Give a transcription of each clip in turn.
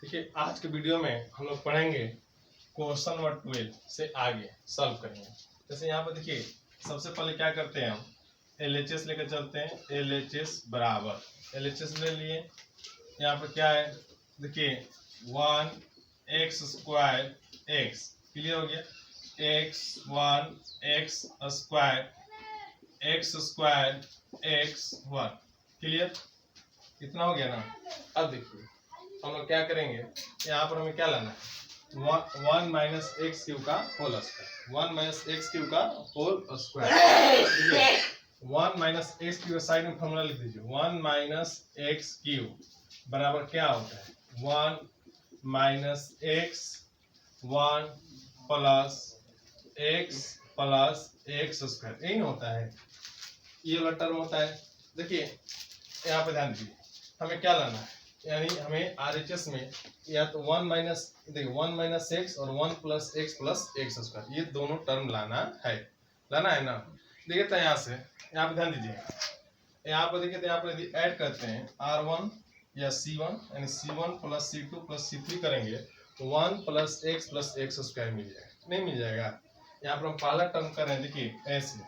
देखिए आज के वीडियो में हम लोग पढ़ेंगे क्वेश्चन नंबर 12 से आगे सॉल्व करेंगे। जैसे यहाँ पर देखिए सबसे पहले क्या करते हैं, हम LHS लेकर चलते हैं। LHS बराबर LHS ले लिए। यहाँ पर क्या है देखिए 1x² x क्लियर हो गया। x1 x² x1 क्लियर, इतना हो गया ना। अब देखिए हम लोग क्या करेंगे, यहाँ पर हमें क्या लाना है 1 माइनस एक्स क्यू का whole square. 1 minus X Q का whole square. 1 minus X Q side में फॉर्मूला लिख दीजिए। 1 माइनस एक्स क्यू बराबर क्या होता है 1 minus x 1 plus X square, यही होता है, ये वाला टर्म होता है। देखिए यहाँ पे ध्यान दीजिए हमें क्या लाना है, यानी हमें RHS में या तो 1 माइनस एक्स और 1 प्लस एक्स स्क्वायर, ये दोनों टर्म लाना है ना। देखिए तो यहाँ पे ध्यान दीजिए, यहाँ पर देखिए तो यहाँ पर यदि ऐड करते हैं R1 या C1 यानी C1 plus C2 plus C3 करेंगे तो 1 प्लस एक्स स्क्वायर मिल जाएगा, नहीं मिल जाएगा। यहाँ पर हम पहला टर्म कर रहे हैं, देखिए ऐसे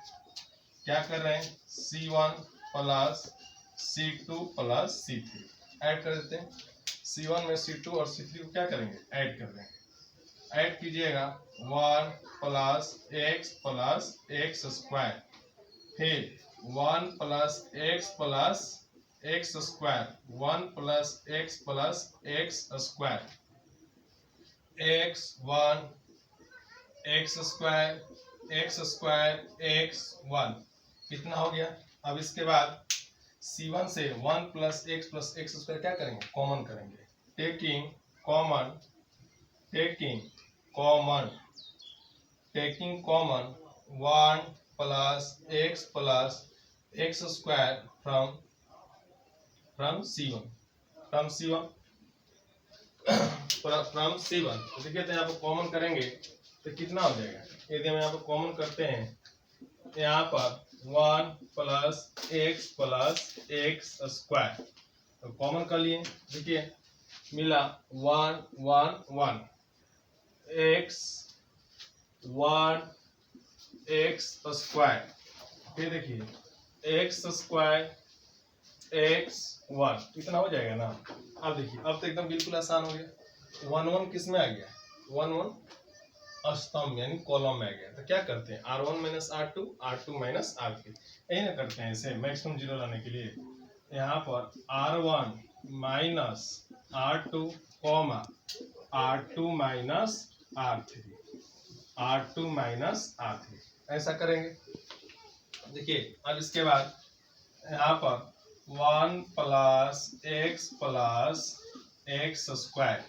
क्या कर रहे हैं C1 plus C2 plus C3 add कर देते हैं। C1 में C2 और C3 को क्या करेंगे ऐड कर देंगे। ऐड कीजिएगा 1 प्लस एक्स स्क्वायर, फिर 1 plus X square 1 plus X square x1 x square x1 कितना हो गया। अब इसके बाद C1 से 1 प्लस एक्स स्क्वायर क्या करेंगे कॉमन करेंगे, taking common 1 plus X square from C1 देखिए तो यहाँ पर कॉमन करेंगे तो कितना हो जाएगा। यदि हम यहाँ पर कॉमन करते हैं यहाँ पर 1 प्लस एक्स स्क्वायर तो कॉमन कर लिए, देखिए मिला 1 1 1 एक्स स्क्वायर, फिर देखिए एक्स स्क्वायर x1 इतना हो जाएगा ना। अब देखिए अब तो एकदम बिल्कुल आसान हो गया। 1 1 किस में आ गया 1 1 स्तंभ यानी कॉलम में आ गया। तो क्या करते हैं R1 minus R2 minus R3, यही ना करते हैं इसे मैक्सिमम जीरो लाने के लिए। यहाँ पर R1 minus R2 comma R2 minus R3 ऐसा करेंगे। देखिए अब इसके बाद यहाँ पर 1 प्लस एक्स स्क्वायर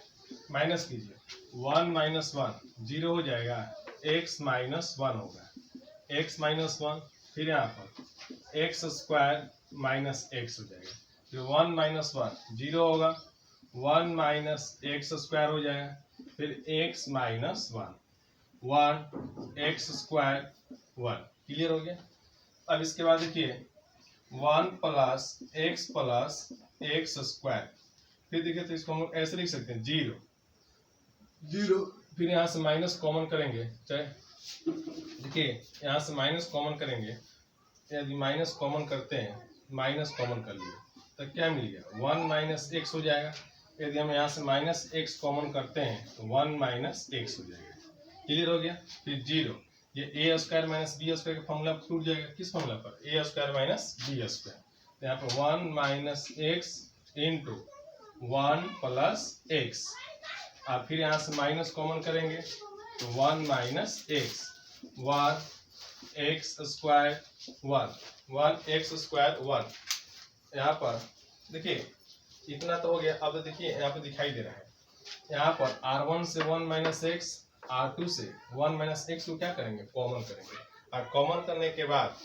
माइनस कीजिए 1 माइनस 1 जीरो हो जाएगा, x माइनस 1 होगा, x माइनस 1, फिर यहाँ पर एक्स स्क्वायर माइनस एक्स हो जाएगा, फिर 1 माइनस 1 जीरो होगा, 1 माइनस एक्स स्क्वायर हो जाएगा, फिर x minus 1 x square 1 clear हो गया। अब इसके बाद देखिए 1 प्लस एक्स स्क्वायर, फिर देखिए तो इसको हम ऐसे लिख सकते हैं जीरो, फिर यहाँ से माइनस कॉमन करेंगे, चाहे देखिए यहाँ से माइनस कॉमन करेंगे, यदि माइनस कॉमन करते हैं माइनस कॉमन कर लिए तो क्या मिल गया 1 माइनस एक्स हो जाएगा। यदि हम यहाँ से माइनस एक्स कॉमन करते हैं तो 1 माइनस एक्स हो जाएगा, क्लियर हो गया। फिर जीरो, ये ए स्क्वायर माइनस बी स्क्वायर का फॉर्मूला टूट जाएगा, किस फॉर्मूला पर ए स्क्वायर माइनस बी स्क्वायर। यहाँ पर 1 minus X into 1 plus x, और फिर यहाँ से माइनस कॉमन करेंगे तो 1 minus x 1 x square 1 x square 1। यहाँ पर देखिए इतना तो हो गया। अब देखिए यहाँ पर दिखाई दे रहा है, यहाँ पर R1 से 1 माइनस एक्स, R2 से 1 माइनस एक्स को क्या करेंगे कॉमन करेंगे, और कॉमन करने के बाद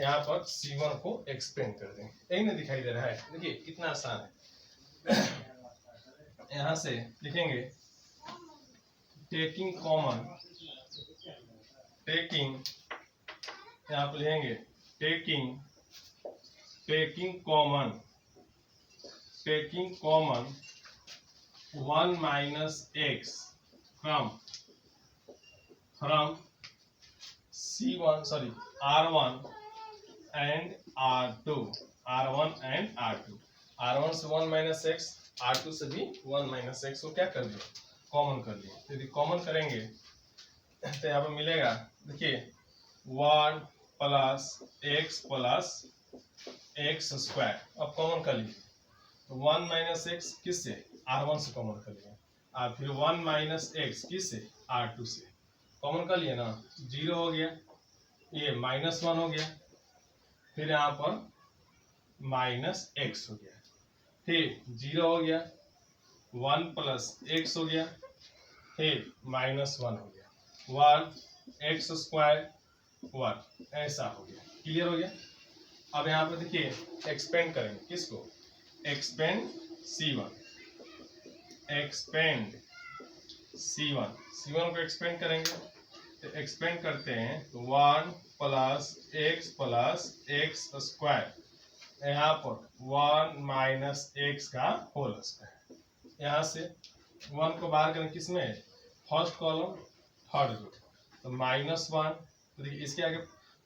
यहाँ पर C1 को एक्सपेंड कर देंगे, यही ना दिखाई दे रहा है। देखिए कितना आसान है। यहाँ से लिखेंगे टेकिंग यहाँ पर लिखेंगे taking common 1 minus x from C1 sorry R1 and R2, R1 and R2, R1 से 1 माइनस एक्स, R2 से भी 1 माइनस एक्स को क्या कर दिए, कॉमन कर दिए। तो यदि कॉमन करेंगे तो यहाँ पर मिलेगा, देखिए 1 प्लस एक्स स्क्वायर, अब कॉमन कर लीजिए। तो 1 माइनस एक्स किससे, R1 से कॉमन कर लिया, और फिर 1 माइनस एक्स किससे, R2 से कॉमन कर लिए ना, 0 हो गया, ये -1 हो गया, फिर यहाँ पर माइनस एक्स हो गया, फिर 0 हो गया, 1 प्लस एक्स हो गया, फिर -1 हो गया, 1 एक्स स्क्वायर 1, ऐसा हो गया। क्लियर हो गया। अब यहाँ पर देखिए एक्सपेंड करेंगे, किसको, एक्सपेंड C1, एक्सपेंड C1 को एक्सपेंड करेंगे, तो एक्सपेंड करते हैं तो 1 प्लस एक्स स्क्वायर, यहाँ पर 1 माइनस एक्स का होल स्क्वायर, यहाँ से 1 को बाहर करें किसमें, फर्स्ट कॉलम थर्ड रो, तो -1, तो देखिए इसके आगे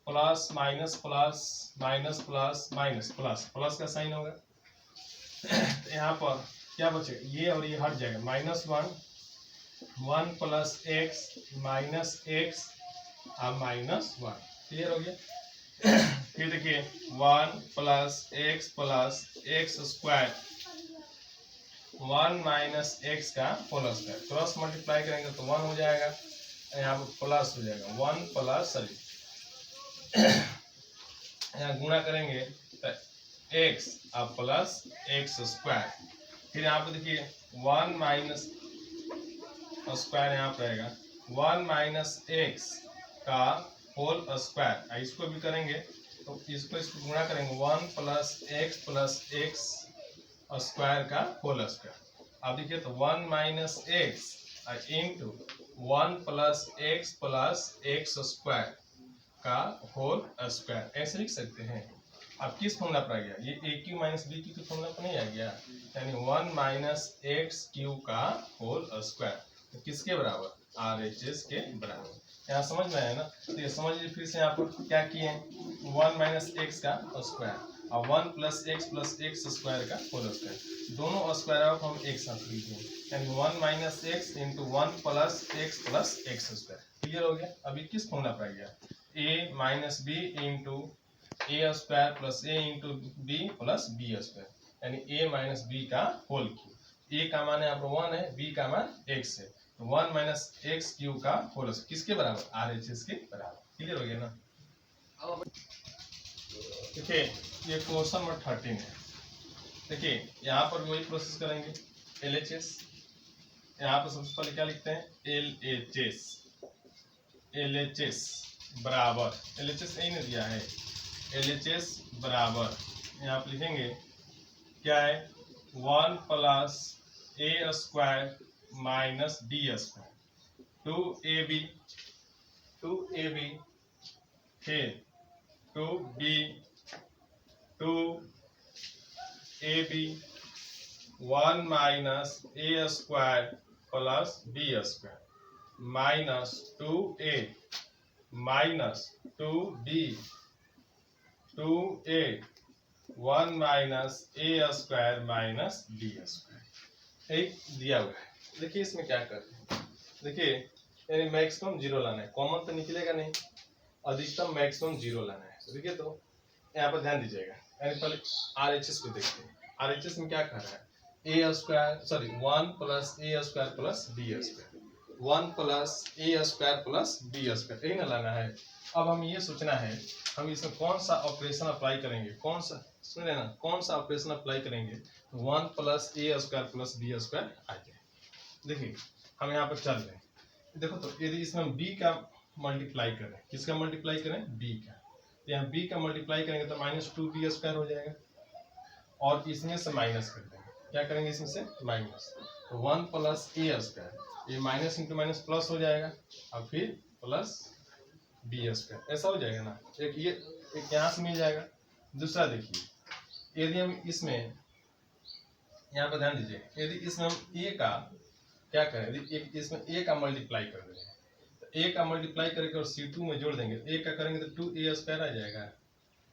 plus minus plus minus plus minus plus plus का साइन होगा, तो यहाँ पर क्या बचेगा, ये और ये हट जाएगा, -1 1 प्लस एक्स माइनस एक्स और -1, क्लियर हो गया। फिर देखिए 1 plus X square 1 minus x का होल स्क्वायर, क्रॉस मल्टीप्लाई करेंगे तो 1 हो जाएगा, यहाँ पर प्लस हो जाएगा, 1 प्लस सॉरी यहाँ गुणा करेंगे तो एक्स और प्लस एक्स स्क्वायर, फिर यहाँ पर देखिए 1 माइनस स्क्वायर यहाँ पर रहेगा, 1 माइनस एक्स का होल स्क्वायर, इसको भी करेंगे तो इसको गुणा करेंगे, 1 प्लस एक्स स्क्वायर का होल स्क्वायर। अब देखिए तो 1 minus X into 1 plus X square का होल स्क्वायर, ऐसे लिख सकते हैं। अब किस फॉर्मूला पर आ गया, ये ए क्यू माइनस बी क्यू के फॉर्मूला पर नहीं आ गया, यानी 1 माइनस एक्स क्यू का होल स्क्वायर, तो किसके बराबर, RHS के बराबर। यहाँ समझ में आया ना, तो ये समझ लीजिए फिर से यहाँ पर क्या किए, 1 माइनस एक्स का स्क्वायर और 1 प्लस एक्स स्क्वायर का होल स्क्वायर, दोनों स्क्वायर को हम एक साथ लीजिए, यानी 1 minus X into 1 plus X square, clear हो गया। अभी किस फॉर्मूला पर आ गया, a minus B into A square plus A into B plus B square, यानी a माइनस बी का होल क्यूब, a का मान यहाँ पर 1 है, b का मान x है, तो 1 माइनस एक्स क्यूब का होल स्क्वायर किसके बराबर, RHS के बराबर, क्लियर हो गया ना। देखिए ये क्वेश्चन नंबर 13 है, देखिए यहाँ पर वही प्रोसेस करेंगे, LHS, यहाँ पर सबसे पहले क्या लिखते हैं, LHS बराबर, LHS यही नहीं दिया है, LHS बराबर यहाँ पर लिखेंगे क्या है, 1 प्लस ए square minus D square, 2ab फिर 2ab 1 माइनस ए square plus B square minus 2a minus 2b 2a 1 minus ए स्क्वायर माइनस बी स्क्वायर, एक दिया हुआ है। देखिए इसमें क्या करते हैं, देखिए यानी मैक्सिमम 0 लाना है, कॉमन तो निकलेगा नहीं, अधिकतम मैक्सिमम 0 लाना है। देखिए तो यहाँ पर ध्यान दीजिएगा, यानी पहले RHS को देखते हैं, RHS में क्या कर रहा है, A square sorry 1 plus A square plus B square, 1 plus A square plus B square, यही ना लाना है। अब हम ये सोचना है हम इसमें कौन सा ऑपरेशन अप्लाई करेंगे, कौन सा सुन लेना, कौन सा ऑपरेशन अप्लाई करेंगे, 1 प्लस ए स्क्वायर प्लस बी स्क्वायर आ जाए। देखिए हम यहाँ पर चल रहे हैं, देखो तो यदि इसमें b का मल्टीप्लाई करें, किसका मल्टीप्लाई करें, b का, तो यहाँ b का मल्टीप्लाई करेंगे तो -2b स्क्वायर हो जाएगा, और इसमें से माइनस कर देंगे, क्या करेंगे इसमें से माइनस, तो 1 प्लस ए स्क्वायर, ये माइनस इंटू माइनस प्लस हो जाएगा, और फिर प्लस बी स्क्वायर, ऐसा हो जाएगा ना, एक ये एक यहाँ से मिल जाएगा। दूसरा देखिए यदि हम इसमें यहाँ पर ध्यान दीजिए, यदि इसमें हम ए का क्या करें, यदि इसमें ए का मल्टीप्लाई कर देंगे तो ए का मल्टीप्लाई करके और C2 में जोड़ देंगे, ए का करेंगे तो 2a² आ जाएगा,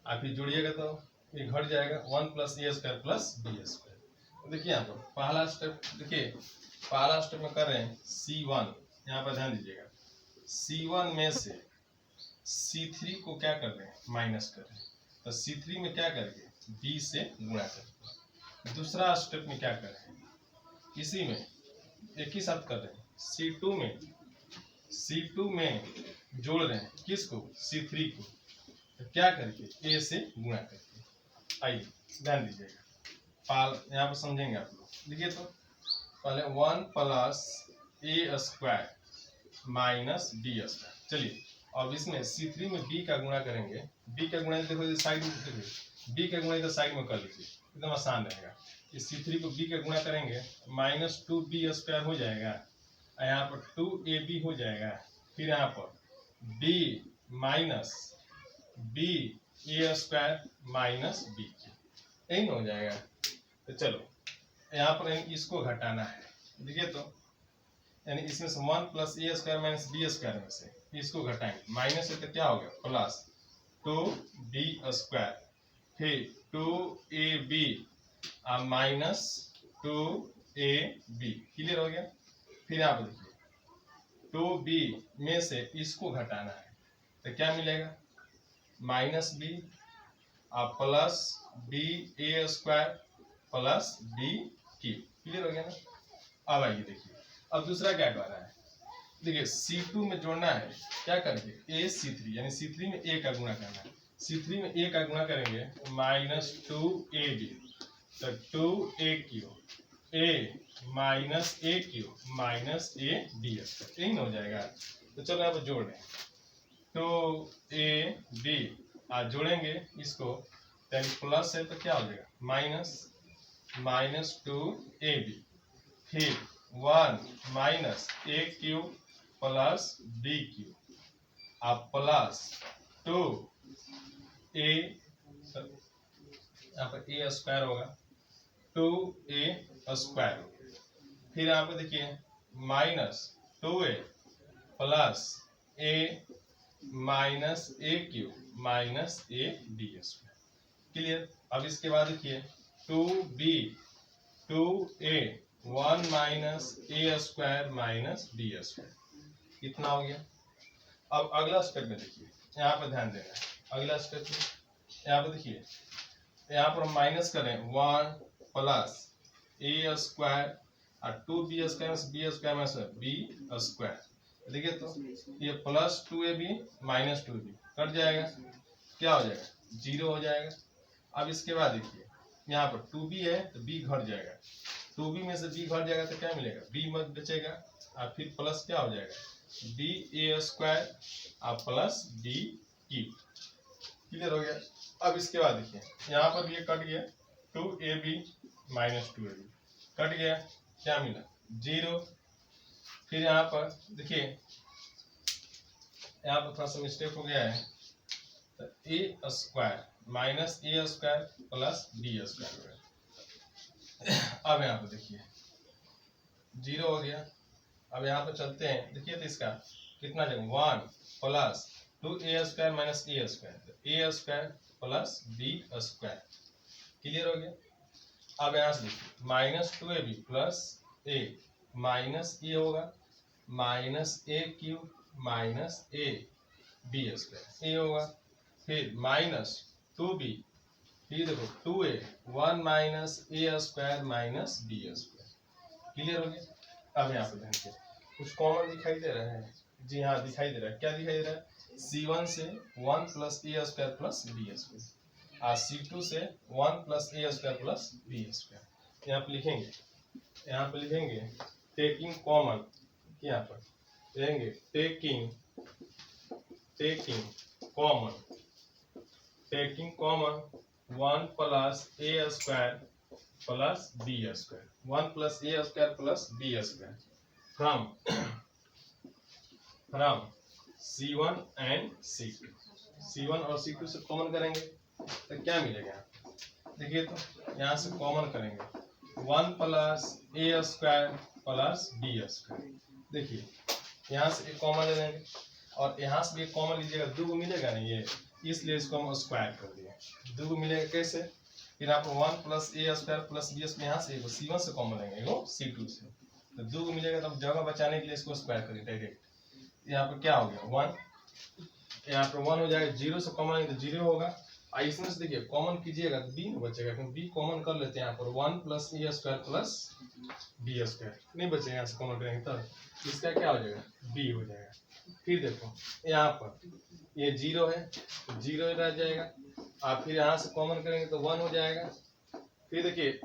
आप फिर जोड़िएगा तो ये घट जाएगा 1 + a² + b²। देखिए यहाँ पर पहला स्टेप, देखिए पहला स्टेप में कर रहे हैं C1, यहाँ पर ध्यान दीजिएगा, C1 में से C3 को क्या कर रहे हैं, माइनस कर रहे हैं, तो C3 में क्या करेंगे, b से गुणा करेंगे। दूसरा स्टेप में क्या कर रहे हैं, इसी में एक ही साथ कर रहे हैं, C2 में जोड़ रहे हैं किसको, C3 को, तो क्या करके a से गुणा करके। आइए ध्यान दीजिएगा, यहाँ पर समझेंगे आप लोग। देखिए तो पहले 1 + a² - b²। चलिए अब इसमें C3 में b का गुणा करेंगे, b का गुणा देखो साइड में, देखिए b का गुणा इधर साइड में कर लीजिए, एकदम आसान रहेगा। इस C3 को b का गुणा करेंगे -2b² हो जाएगा, यहाँ पर 2ab हो जाएगा, फिर यहाँ पर b - ba² - b, यही हो जाएगा। तो चलो यहाँ पर इसको घटाना है, देखिए तो यानी इसमें से 1 + a² - b² में से इसको घटाएंगे, माइनस है तो क्या हो गया +2b², फिर 2ab -2ab, क्लियर हो गया। फिर आप देखिए 2b में से इसको घटाना है तो क्या मिलेगा, -b +ba² + b³, क्लियर हो गया ना। अब आइए देखिए, अब दूसरा क्या कर रहा है, देखिए C2 में जोड़ना है, क्या करेंगे AC3, यानी C3 में a का गुणा करना है, C3 में a का गुणा करेंगे -2ab, तो 2aq a -aq -ab², यही हो जाएगा। तो चलो यहाँ पर जोड़ रहे हैं, 2ab जोड़ेंगे इसको, यानी प्लस है तो क्या हो जाएगा -2ab, फिर 1 - a³ + b³ प्लस 2a, यहाँ पर a² होगा 2a², फिर यहाँ पे देखिए -2a + a -aq -ab², clear. अब इसके बाद देखिए 2b 2a 1 - a² - b², इतना हो गया। अब अगला स्टेप में देखिए, यहाँ पर ध्यान देना है, अगला स्टेप में यहाँ पर देखिए, यहाँ पर हम माइनस करें 1 + a² और 2b² b², देखिए तो ये +2ab -2ab कट जाएगा, क्या हो जाएगा 0 हो जाएगा। अब इसके बाद देखिए यहाँ पर 2b है तो b घट जाएगा, 2b में से b घट जाएगा तो क्या मिलेगा, b मत बचेगा, और फिर प्लस क्या हो जाएगा ba² + b³, क्लियर हो गया। अब इसके बाद देखिए यहाँ पर भी ये कट गया, 2ab -2ab कट गया, क्या मिला 0। फिर यहाँ पर देखिए, यहाँ पर थोड़ा सा मिस्टेक हो गया है, तो a² -a² + b²। अब यहाँ पर देखिए 0 हो गया। अब यहाँ पर चलते हैं, देखिए तो इसका कितना जगह 1 + 2a² - a², a² + b², clear हो गया। अब यहाँ से देखिए -2ab + a -a होगा -a³ -ab², ये होगा, फिर -2b, फिर देखो 2a 1 - a² - b², क्लियर हो गया। अब यहाँ पे ध्यान से कुछ कॉमन दिखाई दे रहा है, जी हाँ दिखाई दे रहा है, क्या दिखाई दे रहा है, C1 से 1 + a² + b² और C2 से 1 + a² + b²। यहाँ पे लिखेंगे टेकिंग कॉमन, यहाँ पर लिखेंगे taking common 1 + a² + b², 1 + a² + b² from C1 and C2, C1 और C2 से कॉमन करेंगे तो क्या मिलेगा, देखिए तो यहाँ से कॉमन करेंगे 1 प्लस ए स्क्वायर प्लस बी स्क्वायर। देखिए यहाँ से एक कॉमन ले लेंगे और यहाँ से भी एक कॉमन लीजिएगा, 2 मिलेगा नहीं ये, इसलिए इसको हम स्क्वायर कर दिए। 2 मिलेगा कैसे, फिर आप 1 प्लस ए स्क्वायर प्लस बी स्क्वायर, यहाँ से एगो C1 से कॉमन लेंगे, एगो C2 से, तो 2 मिलेगा। तब जगह बचाने के लिए इसको स्क्वायर करिए डायरेक्ट। यहाँ पर क्या हो गया 1, यहाँ पर 1 हो जाएगा, 0 से कॉमन लेंगे तो 0 होगा। इसमें से देखिए कॉमन कीजिएगा तो बी बचेगा, क्योंकि बी कॉमन कर लेते हैं यहाँ पर, 1 प्लस ए स्क्वायर प्लस बी स्क्वायर नहीं बचेगा, यहाँ से कॉमन करेंगे तब इसका क्या हो जाएगा, बी हो जाएगा। फिर देखो यहाँ पर ये 0 है तो 0 रह जाएगा, आप फिर यहाँ से कॉमन करेंगे तो 1 हो जाएगा। फिर देखिए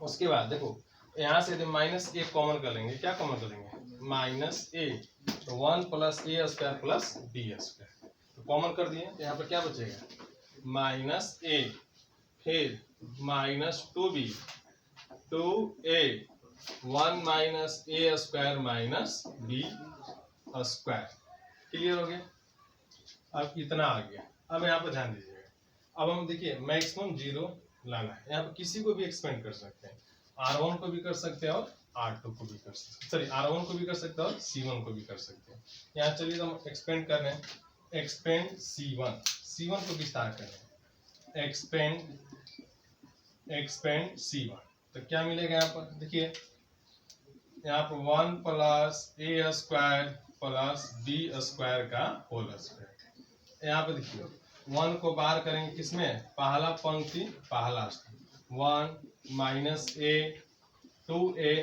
उसके बाद देखो यहाँ से यदि माइनस ए कॉमन कर लेंगे, क्या कॉमन कर लेंगे, माइनस ए, तो 1 प्लस ए स्क्वायर प्लस बी स्क्वायर, तो कॉमन कर दिए, यहाँ पर क्या बचेगा, माइनस ए, फिर माइनस 2b, 2a, 1 माइनस ए square minus B square. Clear हो गया। अब इतना आ गया। अब यहाँ पर ध्यान दीजिएगा, अब हम देखिए मैक्सिमम 0 लाना है। यहाँ पर किसी को भी एक्सपेंड कर सकते हैं, R1 को भी कर सकते हैं और R2 को भी कर सकते हैं, सॉरी R1 को भी कर सकते हैं और C1 को भी कर सकते हैं। यहाँ चलिए तो हम एक्सपेंड कर रहे हैं, एक्सपेंड C1 को विस्तार कर रहे हैं, एक्सपेंड C1, तो क्या मिलेगा यहाँ पर, देखिए यहाँ पर 1 प्लस ए स्क्वायर प्लस बी स्क्वायर का होल स्क्वायर। यहाँ पे देखिए 1 को बाहर करेंगे किसमें, पहला पंक्ति पहला स्थान, 1 minus A, 2a,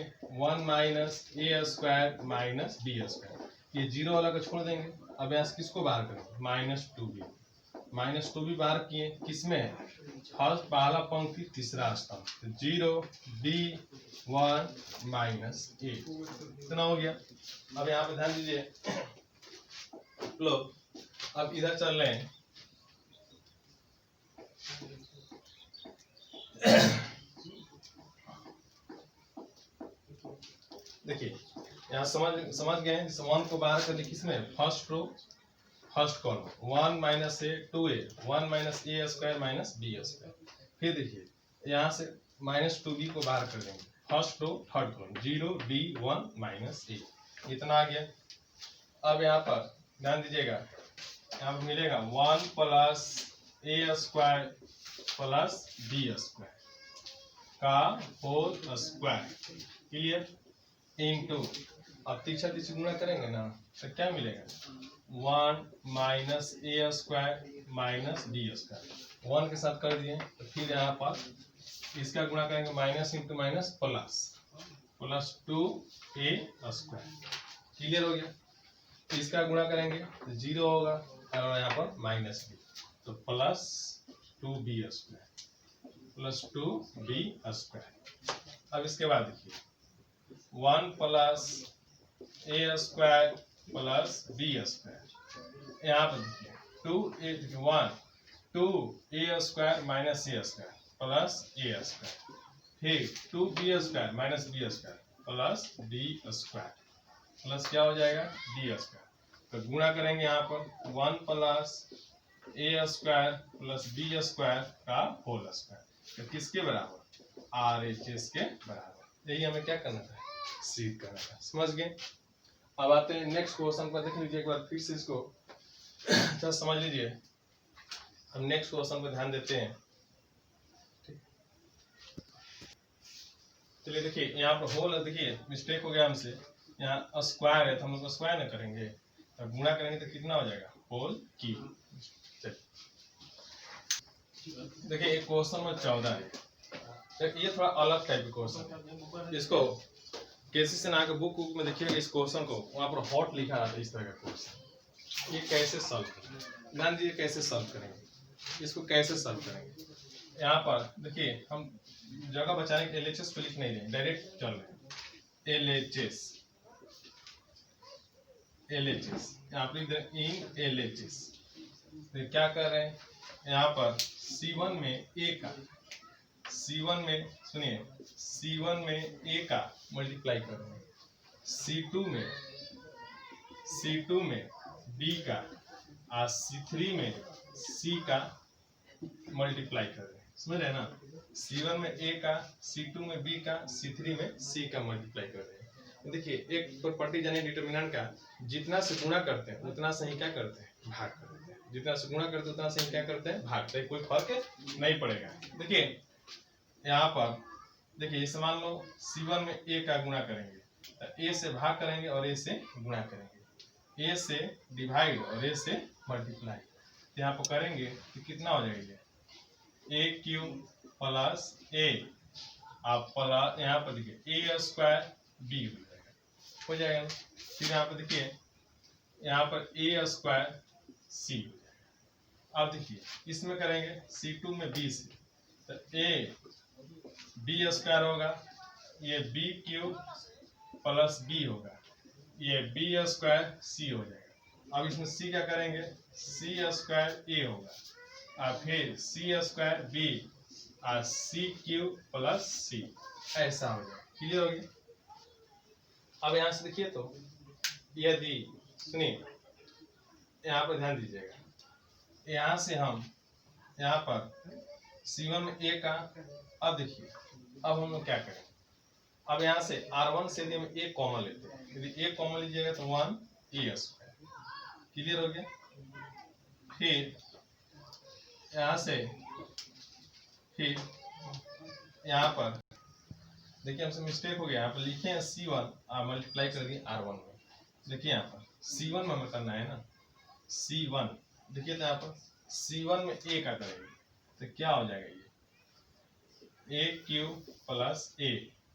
1 minus A square minus B square, ये 0 वाला को छोड़ देंगे। अब यहाँ से किसको बाहर करेंगे, माइनस 2b बाहर किए किसमें, फर्स्ट पहला पंक्ति तीसरा स्थान, तो 0 b 1 माइनस ए, इतना हो गया। अब यहाँ पे ध्यान दीजिए लोग, अब इधर चल रहे हैं देखिए यहाँ समझ गए हैं, 1 को बाहर कर दी किसमें, first row first column, 1 minus A, 2a, 1 minus A square minus B square. फिर देखिए यहाँ से माइनस 2b को बाहर कर देंगे, first row third column, 0 b 1 minus A, इतना आ गया। अब यहाँ पर ध्यान दीजिएगा, यहाँ पर मिलेगा 1 प्लस ए स्क्वायर प्लस बी स्क्वायर का होल स्क्वायर, क्लियर, इनटू, अब तीसरा गुणा करेंगे ना तो क्या मिलेगा, 1 माइनस ए स्क्वायर माइनस बी स्क्वायर, 1 के साथ कर दिए, तो फिर यहाँ पर इसका गुणा करेंगे, minus into minus plus, plus 2a square, clear हो गया। इसका गुणा करेंगे तो 0 होगा और यहाँ पर माइनस b, तो plus 2b square, plus 2b square. अब इसके बाद देखिए 1 प्लस ए स्क्वायर प्लस बी स्क्वायर, यहाँ पर देखिए 2a स्क्वायर माइनस ए स्क्वायर प्लस ए स्क्वायर, फिर 2b square minus B square plus B square, plus क्या हो जाएगा, बी स्क्वायर। तो गुणा करेंगे यहाँ पर 1 प्लस ए स्क्वायर प्लस बी स्क्वायर का होल स्क्वायर, तो किसके बराबर, RHS के बराबर। यही हमें क्या करना था, सिद्ध करना था, समझ गए। अब आते हैं नेक्स्ट क्वेश्चन पर, देख लीजिए एक बार फिर से इसको अच्छा समझ लीजिए। हम नेक्स्ट क्वेश्चन पर ध्यान देते हैं। चलिए देखिए यहाँ पर होल, देखिए मिस्टेक हो गया हमसे, यहाँ स्क्वायर है तो हम लोग स्क्वायर ना करेंगे, तो गुणा करेंगे तो कितना हो जाएगा, होल क्यूब। देखिए एक क्वेश्चन में 14 है, ये थोड़ा अलग टाइप का क्वेश्चन, इसको केसी से ना के बुक में देखिएगा, इस क्वेश्चन को वहाँ पर हॉट लिखा आता है, इस तरह का क्वेश्चन, ये कैसे सॉल्व करेंगे, ध्यान दीजिए कैसे सॉल्व करेंगे, इसको कैसे सॉल्व करेंगे। यहाँ पर देखिए हम जगह बचाने के LHS को लिख नहीं रहे, डायरेक्ट चल रहे हैं, LHS यहाँ पर लिख रहे इन LHS, तो क्या कर रहे हैं, यहाँ पर C1 में A का, C1 में सुनिए, C1 में A का मल्टीप्लाई कर रहे हैं, C2 में B का और C3 में C का मल्टीप्लाई कर रहे हैं, समझ रहे हैं ना, C1 में A का, C2 में B का, C3 में C का मल्टीप्लाई कर रहे हैं। देखिए एक प्रॉपर्टी जानिए डिटरमिनेंट का, जितना से गुणा करते हैं उतना से ही क्या करते हैं, भाग कर देते हैं। जितना से गुणा करते हैं उतना से ही क्या करते हैं, भागते हैं, कोई फर्क नहीं पड़ेगा। देखिए यहाँ पर देखिए इस मान लो C1 में A का गुणा करेंगे तो A से भाग करेंगे और A से गुणा करेंगे, A से डिवाइड और A से मल्टीप्लाई, तो यहाँ पर करेंगे तो कितना हो जाएगा, A क्यूब प्लस A आप प्लस यहाँ पर देखिए A स्क्वायर B हो जाएगा। फिर यहाँ पर देखिए यहाँ पर A स्क्वायर C हो जाएगा। अब देखिए इसमें करेंगे C2 में B से तो A B स्क्वायर होगा, ये B क्यूब प्लस B होगा, ये B स्क्वायर C हो जाएगा। अब इसमें C क्या करेंगे, C स्क्वायर A होगा और फिर C स्क्वायर B और C क्यूब प्लस C, ऐसा हो जाएगा। क्लियर हो गया। अब यहाँ से देखिए तो यदि सुनिए यहाँ पर ध्यान दीजिएगा, यहाँ से हम यहाँ पर C1 में A का, अब देखिए अब हम लोग क्या करें, अब यहाँ से R1 से यदि हम A कॉमन लेते हैं, यदि A कॉमन लीजिएगा तो 1 A स्क्वायर, क्लियर हो गया। फिर यहाँ से फिर यहाँ पर देखिए हमसे मिस्टेक हो गया, यहाँ पर लिखे हैं C1 मल्टीप्लाई कर दिए R1 में। देखिए यहाँ पर C1 में हमें करना है ना, C1 देखिए तो यहाँ पर C1 में A का करेंगे तो क्या हो जाएगा, ये A क्यूब प्लस A,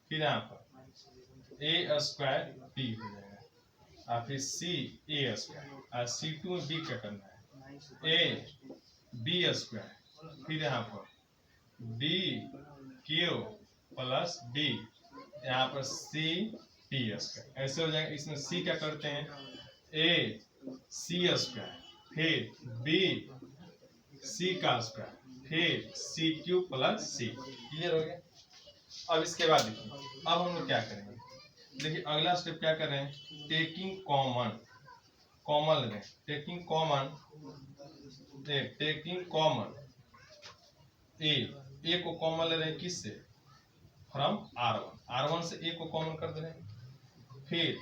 फिर यहाँ पर A स्क्वायर B हो जाएगा और फिर C A स्क्वायर और C2 में B क्या करना है, A B स्क्वायर, फिर यहाँ पर B क्यूब प्लस B, यहाँ पर C B स्क्वायर, ऐसे हो जाएगा। इसमें C क्या करते हैं, A C स्क्वायर, फिर B C का स्क्वायर, फिर C cube plus C, clear हो गया। अब इसके बाद देखिए अब हम लोग क्या करेंगे, देखिए अगला स्टेप क्या कर रहे हैं, टेकिंग कॉमन, कॉमन ले रहे हैं, टेकिंग कॉमन A को कॉमन ले रहे हैं किससे, फ्रॉम R1 से A को कॉमन कर दे रहे हैं, फिर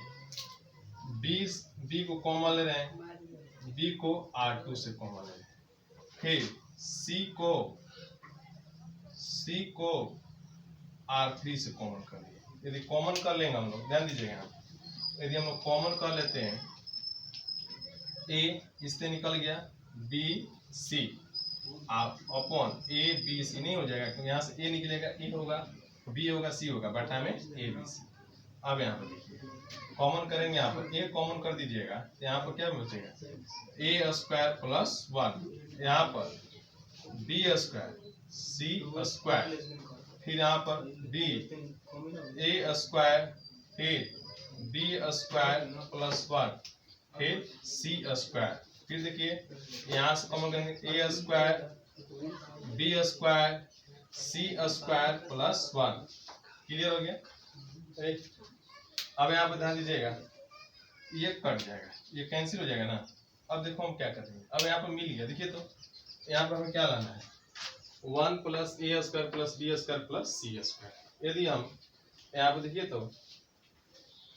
B को कॉमन ले रहे हैं, B को R2 से कॉमन ले रहे हैं, फिर C को R3 से कॉमन कर दिए। यदि कॉमन कर लेंगे हम लोग, ध्यान दीजिएगा, यदि हम लोग कॉमन कर लेते हैं, A इससे निकल गया, B C आप अपॉन A B C नहीं हो जाएगा, क्योंकि यहाँ से A निकलेगा, A होगा, B होगा, C होगा, बटा में A B C। अब यहाँ पर देखिए कॉमन करेंगे, यहाँ पर A कॉमन कर दीजिएगा, यहाँ पर क्या बचेगा, A स्क्वायर प्लस 1, यहाँ पर B स्क्वायर C स्क्वायर, फिर यहाँ पर B A स्क्वायर, फिर B स्क्वायर प्लस 1, फिर C स्क्वायर, फिर देखिए यहाँ से कॉमन करेंगे A square B square C square plus 1, clear हो गया। अब यहाँ पर ध्यान दीजिएगा, ये कट जाएगा, ये कैंसिल हो जाएगा ना। अब देखो हम क्या करेंगे, अब यहाँ पर मिल गया, देखिए तो यहाँ पर हमें क्या लाना है, 1 plus A square plus B square plus C square. यदि हम यहाँ पर देखिए तो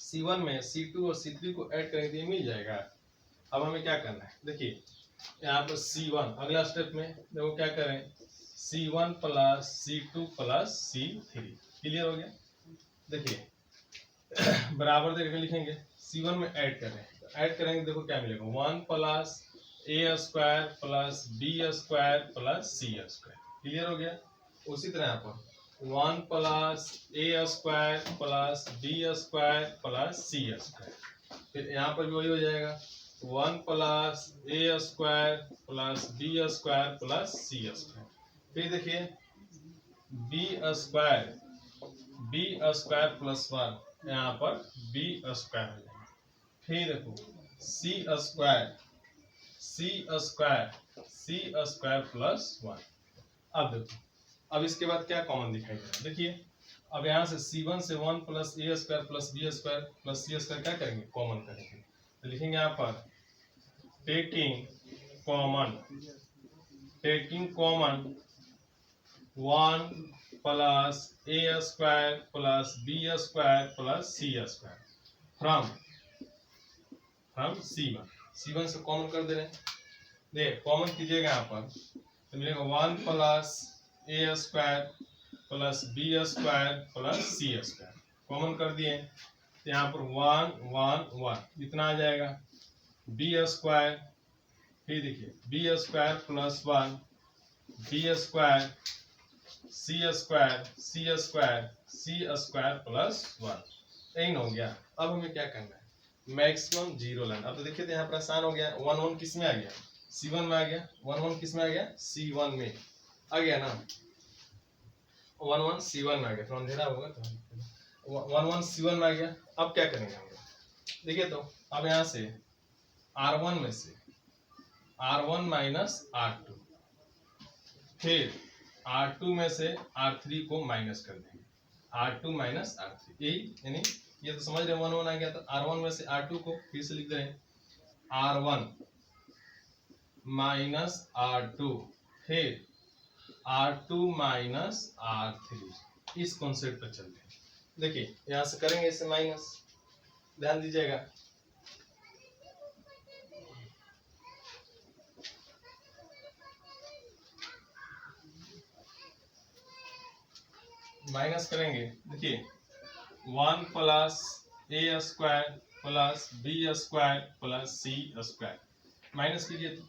C1 में C2 और C3 को ऐड करेंगे तो ये मिल जाएगा। अब हमें क्या करना है, देखिए यहाँ पर C1 अगला स्टेप में देखो क्या करें, C1 plus C2 plus C3, clear हो गया। देखिए बराबर देकर लिखेंगे, C1 में ऐड करें, ऐड करेंगे देखो क्या मिलेगा, 1 plus A square plus B square plus C square, clear हो गया। उसी तरह यहाँ पर 1 plus A square plus B square plus C square, फिर यहाँ पर भी वही हो जाएगा, 1 plus A square plus B square plus C square, फिर देखिए B स्क्वायर प्लस 1, यहाँ पर B स्क्वायर हो जाएगा, फिर देखो C स्क्वायर प्लस 1। अब देखो अब इसके बाद क्या कॉमन दिखाई दे रहा है, देखिए अब यहाँ से C1 से 1 plus A square plus B square plus C square क्या करेंगे, कॉमन करेंगे, तो लिखेंगे यहाँ पर taking common 1 plus A square plus B square plus C square from C1 से कॉमन कर दे रहे हैं। देख कॉमन कीजिएगा यहाँ पर तो मिलेगा 1 प्लस ए square plus B square plus सी स्क्वायर कॉमन कर दिए तो यहाँ पर 1 1 1 इतना आ जाएगा। बी स्क्वायर फिर देखिए B square plus 1 B square सी स्क्वायर सी स्क्वायर सी स्क्वायर प्लस 1 इन हो गया। अब हमें क्या करना है मैक्सिमम जीरो लाना। अब तो देखिए तो यहाँ पर आसान हो गया। 1 1 किस में आ गया C1 में आ गया। 1 1 किस में आ गया C1 में आ गया ना। 1 1 C1 में आ गया तो अंधेरा होगा तो 1 1 C1 में आ गया। अब क्या करेंगे हम लोग देखिए तो अब यहाँ से R1 में से R1 माइनस R2 फिर R2 में से R3 को माइनस कर देंगे R2 माइनस R3 यही यानी ये तो समझ रहे 1 1 आ गया तो R1 में से R2 को फिर से लिख दें R1 माइनस R2 फिर R2 माइनस R3 इस कॉन्सेप्ट पर चलते हैं। देखिए यहां से करेंगे इसे माइनस ध्यान दीजिएगा माइनस करेंगे। देखिए 1 प्लस ए square plus B square plus सी स्क्वायर माइनस कीजिए तो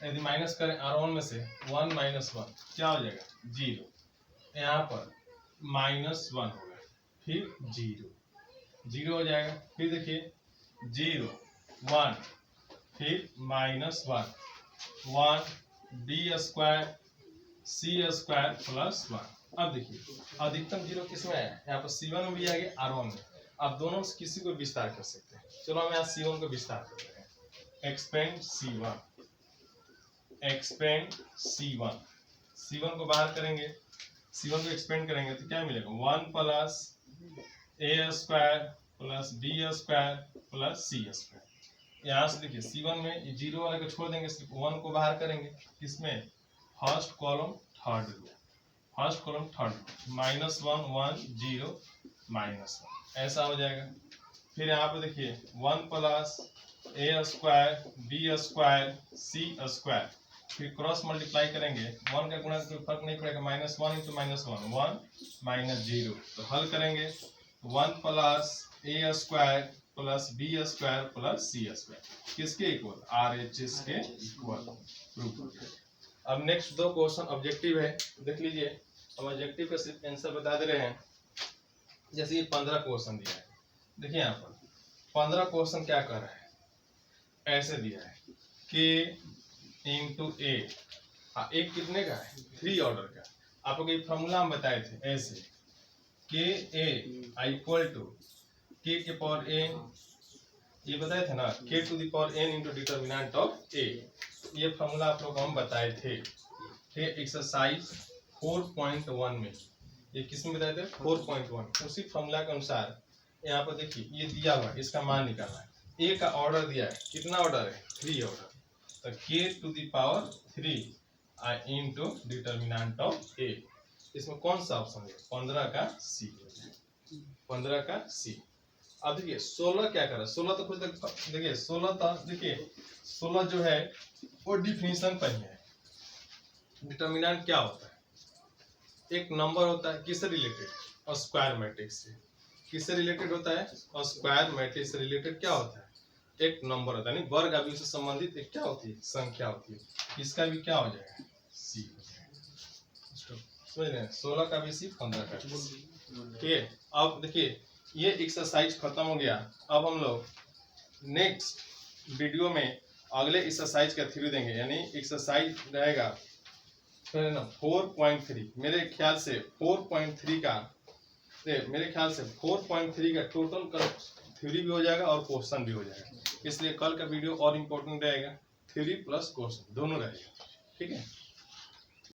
यदि माइनस करें R1 में से 1 माइनस 1 क्या हो जाएगा 0 यहाँ पर माइनस 1 होगा फिर 0 हो जाएगा। फिर देखिए 0 1 फिर माइनस 1 बी स्क्वायर सी स्क्वायर प्लस 1। अब देखिए अधिकतम 0 किस में है यहाँ पर C1 में भी आ गया R1 में। आप दोनों से किसी को विस्तार कर सकते हैं। चलो हम यहाँ C1 को विस्तार करते हैं। एक्सपेंड C1 को बाहर करेंगे C1 को एक्सपेंड करेंगे तो क्या मिलेगा 1 प्लस ए square plus B square plus सी स्क्वायर। यहाँ से देखिए C1 में 0 वाले को छोड़ देंगे सिर्फ 1 को बाहर करेंगे किसमें first column third row minus 1 1 0 minus 1 ऐसा हो जाएगा। फिर यहाँ पे देखिए 1 प्लस ए स्क्वायर बी स्क्वायर सी स्क्वायर फिर क्रॉस मल्टीप्लाई करेंगे 1 का गुणा कोई फर्क नहीं पड़ेगा माइनस 1 इंटू माइनस 1 माइनस 0 तो हल करेंगे 1 प्लस ए square plus B square plus सी स्क्वायर किसके इक्वल RHS के इक्वल प्रूफ। अब नेक्स्ट दो क्वेश्चन ऑब्जेक्टिव है देख लीजिए। हम ऑब्जेक्टिव का सिर्फ आंसर बता दे रहे हैं। जैसे ये 15 क्वेश्चन दिया है देखिए यहाँ पर 15 क्वेश्चन क्या कर रहा है ऐसे दिया है K इंटू ए एक कितने का है 3 ऑर्डर का। आप लोग ये फॉर्मूला हम बताए थे ऐसे KA इक्वल टू K के पावर n ये बताए थे ना K to the power n into determinant of A ये फॉर्मूला आप लोग हम बताए थे। एक्सरसाइज 4.1 में ये किसमें बताए थे 4.1 उसी फॉर्मूला के अनुसार यहाँ पर देखिए ये दिया हुआ है इसका मान निकालना है। ए का ऑर्डर दिया है कितना ऑर्डर है 3 ऑर्डर तो K to the power 3 into determinant of A इसमें कौन सा ऑप्शन है 15 का C। अब देखिए 16 क्या कर रहा है 16 तो कुछ देखिए 16 जो है वो डिफिनीशन पर ही है। डिटर्मिनेंट क्या होता है एक नंबर होता है किससे रिलेटेड और स्क्वायर मैट्रिक्स से किससे रिलेटेड होता है और स्क्वायर मैट्रिक्स से रिलेटेड क्या होता है एक नंबर होता है यानी वर्ग अभी उससे संबंधित एक क्या होती है संख्या होती है। इसका भी क्या हो जाएगा C हो जाएगा समझ रहे हैं 16 का भी C 15 का भी C ठीक है। अब देखिए ये एक्सरसाइज खत्म हो गया। अब हम लोग नेक्स्ट वीडियो में अगले एक्सरसाइज का थ्योरी देंगे यानी एक्सरसाइज रहेगा फिर ना 4.3 मेरे ख्याल से 4.3 का टोटल का थ्योरी भी हो जाएगा और क्वेश्चन भी हो जाएगा। इसलिए कल का वीडियो और इम्पोर्टेंट रहेगा थ्योरी प्लस क्वेश्चन दोनों रहेगा ठीक है।